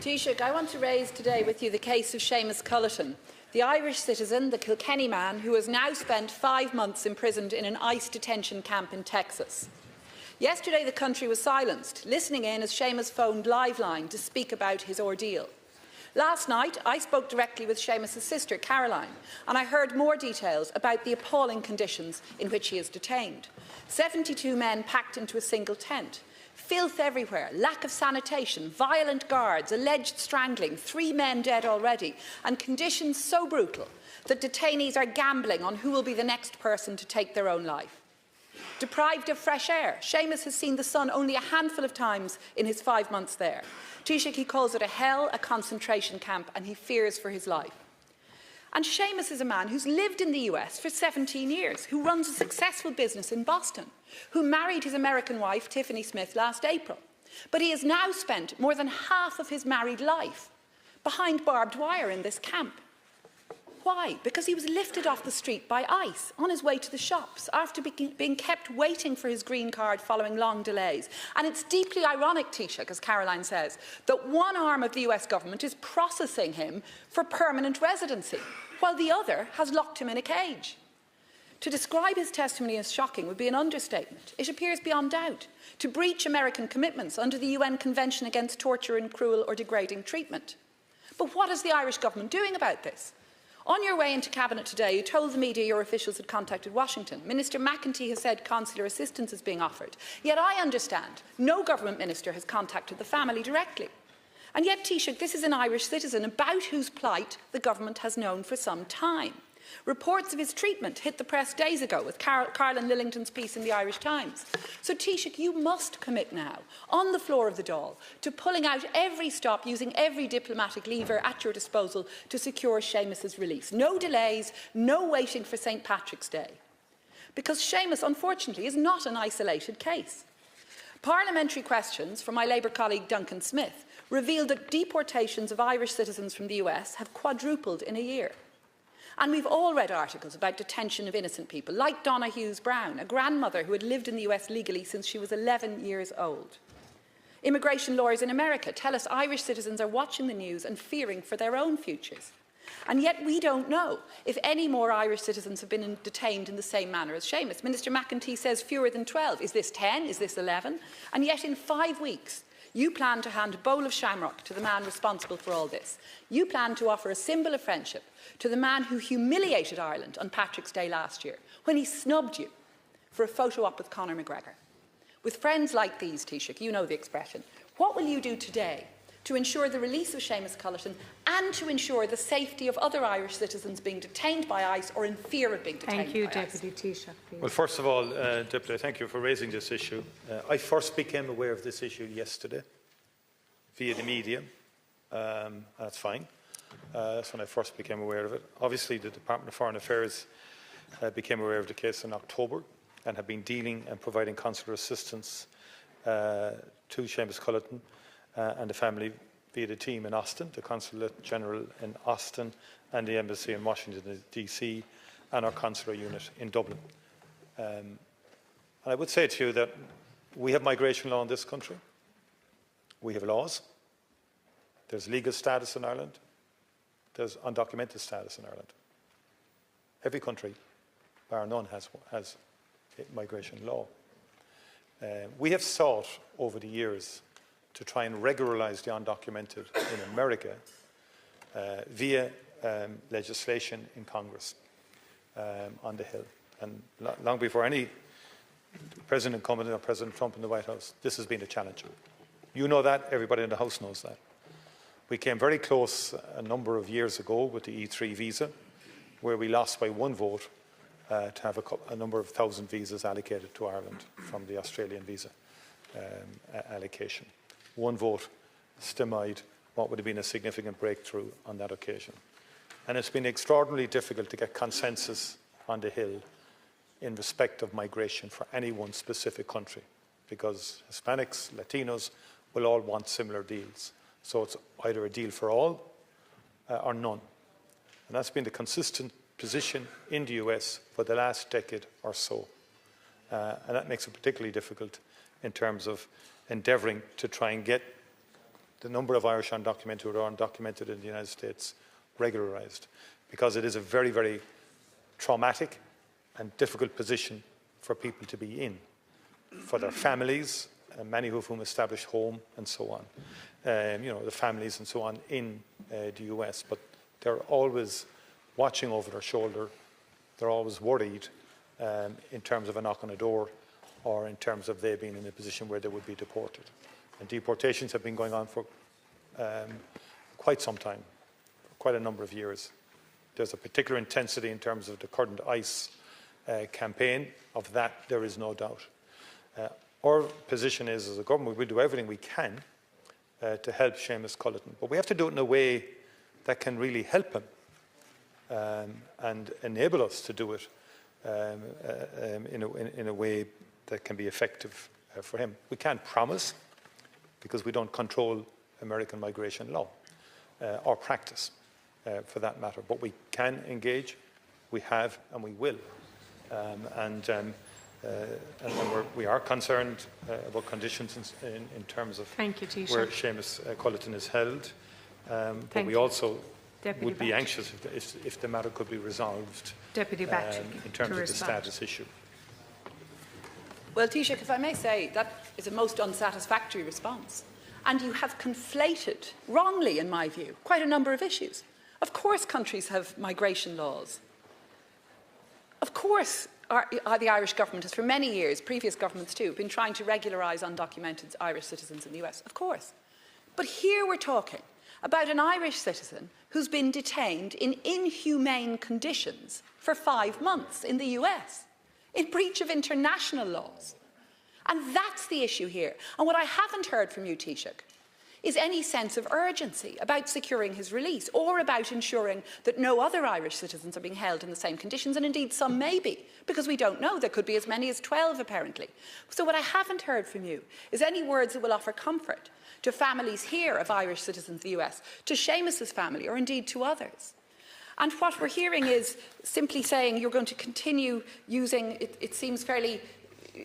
Taoiseach, I want to raise today with you the case of Seamus Culleton, the Irish citizen, the Kilkenny man, who has now spent 5 months imprisoned in an ICE detention camp in Texas. Yesterday, the country was silenced, listening in as Sheamus phoned Liveline to speak about his ordeal. Last night, I spoke directly with Seamus' sister, Caroline, and I heard more details about the appalling conditions in which he is detained. 72 men packed into a single tent. Filth everywhere, lack of sanitation, violent guards, alleged strangling, 3 men dead already, and conditions so brutal that detainees are gambling on who will be the next person to take their own life. Deprived of fresh air, Sheamus has seen the sun only a handful of times in his 5 months there. Taoiseach, he calls it a hell, a concentration camp, and he fears for his life. And Sheamus is a man who's lived in the US for 17 years, who runs a successful business in Boston, who married his American wife, Tiffany Smith, last April. But he has now spent more than half of his married life behind barbed wire in this camp. Why? Because he was lifted off the street by ICE on his way to the shops after being kept waiting for his green card following long delays. And it's deeply ironic, Taoiseach, as Caroline says, that one arm of the US government is processing him for permanent residency, while the other has locked him in a cage. To describe his testimony as shocking would be an understatement. It appears beyond doubt to breach American commitments under the UN Convention Against Torture and Cruel or Degrading Treatment. But what is the Irish government doing about this? On your way into Cabinet today, you told the media your officials had contacted Washington. Minister McEntee has said consular assistance is being offered. Yet I understand no government minister has contacted the family directly. And yet, Taoiseach, this is an Irish citizen about whose plight the government has known for some time. Reports of his treatment hit the press days ago with Carolyn Lillington's piece in the Irish Times. So, Taoiseach, you must commit now, on the floor of the Dáil, to pulling out every stop, using every diplomatic lever at your disposal to secure Sheamus's release. No delays, no waiting for St. Patrick's Day. Because Sheamus, unfortunately, is not an isolated case. Parliamentary questions from my Labour colleague Duncan Smith revealed that deportations of Irish citizens from the US have quadrupled in a year. And we've all read articles about detention of innocent people, like Donna Hughes Brown, a grandmother who had lived in the US legally since she was 11 years old. Immigration lawyers in America tell us Irish citizens are watching the news and fearing for their own futures. And yet we don't know if any more Irish citizens have been detained in the same manner as Sheamus. Minister McEntee says fewer than 12. Is this 10? Is this 11? And yet in 5 weeks, you plan to hand a bowl of shamrock to the man responsible for all this. You plan to offer a symbol of friendship to the man who humiliated Ireland on Patrick's Day last year, when he snubbed you for a photo op with Conor McGregor. With friends like these, Taoiseach, you know the expression, what will you do today to ensure the release of Seamus Culleton and to ensure the safety of other Irish citizens being detained by ICE or in fear of being detained by ICE? Thank you, Deputy Taoiseach. Please. Well, first of all, Deputy, thank you for raising this issue. I first became aware of this issue yesterday via the media. That's fine. That's when I first became aware of it. Obviously, the Department of Foreign Affairs became aware of the case in October and have been dealing and providing consular assistance to Seamus Culleton and the family via the team in Austin, the Consulate General in Austin and the Embassy in Washington DC and our consular unit in Dublin. And I would say to you that we have migration law in this country. We have laws. There's legal status in Ireland. There's undocumented status in Ireland. Every country, bar none, has migration law. We have sought over the years to try and regularise the undocumented in America via legislation in Congress on the Hill. And long before any President incumbent or President Trump in the White House, this has been a challenge. You know that, everybody in the House knows that. We came very close a number of years ago with the E3 visa, where we lost by 1 vote to have a number of thousand visas allocated to Ireland from the Australian visa allocation. 1 vote stymied what would have been a significant breakthrough on that occasion. And it's been extraordinarily difficult to get consensus on the Hill in respect of migration for any one specific country, because Hispanics, Latinos will all want similar deals. So it's either a deal for all or none. And that's been the consistent position in the US for the last decade or so. And that makes it particularly difficult in terms of endeavouring to try and get the number of Irish undocumented who are undocumented in the United States regularised, because it is a very, very traumatic and difficult position for people to be in, for their families, many of whom established home and so on, the families and so on in the US, but they're always watching over their shoulder, they're always worried in terms of a knock on a door or in terms of they being in a position where they would be deported. And deportations have been going on for quite some time, quite a number of years. There's a particular intensity in terms of the current ICE campaign. Of that, there is no doubt. Our position is, as a government, we'll do everything we can to help Seamus Culleton, but we have to do it in a way that can really help him and enable us to do it in a way that can be effective for him. We can't promise, because we don't control American migration law or practice, for that matter. But we can engage, we have, and we will. We are concerned about conditions in terms of where Seamus Culleton is held. But we also would be anxious if the matter could be resolved in terms of the status issue. Well, Taoiseach, if I may say, that is a most unsatisfactory response. And you have conflated, wrongly in my view, quite a number of issues. Of course countries have migration laws. Of course the Irish government has for many years, previous governments too, been trying to regularise undocumented Irish citizens in the US. Of course. But here we're talking about an Irish citizen who's been detained in inhumane conditions for 5 months in the US, in breach of international laws. And that's the issue here. And what I haven't heard from you, Taoiseach, is any sense of urgency about securing his release or about ensuring that no other Irish citizens are being held in the same conditions, and indeed some may be, because we don't know. There could be as many as 12, apparently. So what I haven't heard from you is any words that will offer comfort to families here of Irish citizens in the US, to Seamus's family, or indeed to others. And what we're hearing is simply saying you're going to continue using, it seems fairly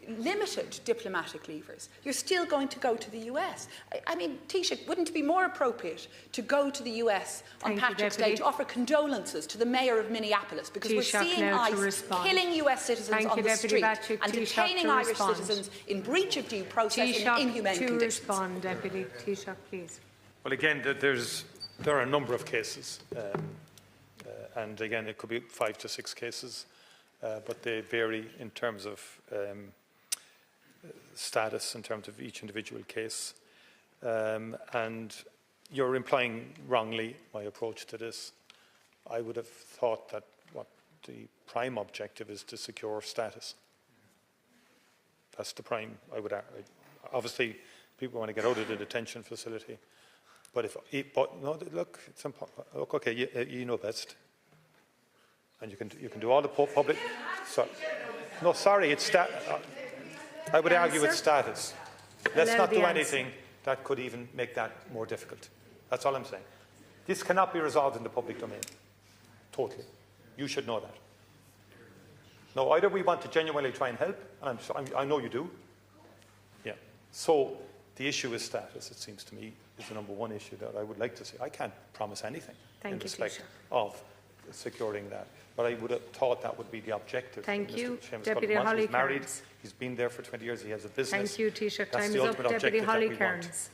limited diplomatic levers. You're still going to go to the US. I mean, Taoiseach, wouldn't it be more appropriate to go to the US on Patrick's Day to offer condolences to the mayor of Minneapolis, because we're seeing ICE killing US citizens on the street and detaining Irish citizens in breach of due process in inhumane conditions. Respond, Deputy Taoiseach, please. Well, again, there are a number of cases, and again, it could be 5 to 6 cases, but they vary in terms of status, in terms of each individual case. And you're implying wrongly my approach to this. I would have thought that what the prime objective is to secure status. That's the prime. Obviously, people want to get out of the detention facility, but no, look, it's look, okay, you know best, and you can do all the public. No, sorry, it's I would argue it's status. Let's not do anything that could even make that more difficult. That's all I'm saying. This cannot be resolved in the public domain. Totally. You should know that. No, either we want to genuinely try and help, and I know you do. Yeah. So the issue is status, it seems to me, is the number one issue that I would like to see. I can't promise anything in respect of securing that. But I would have thought that would be the objective. Thank you. Deputy Holly. He's married. He's been there for 20 years. He has a business. Thank you, Taoiseach. Time is up. Deputy Holly Kearns.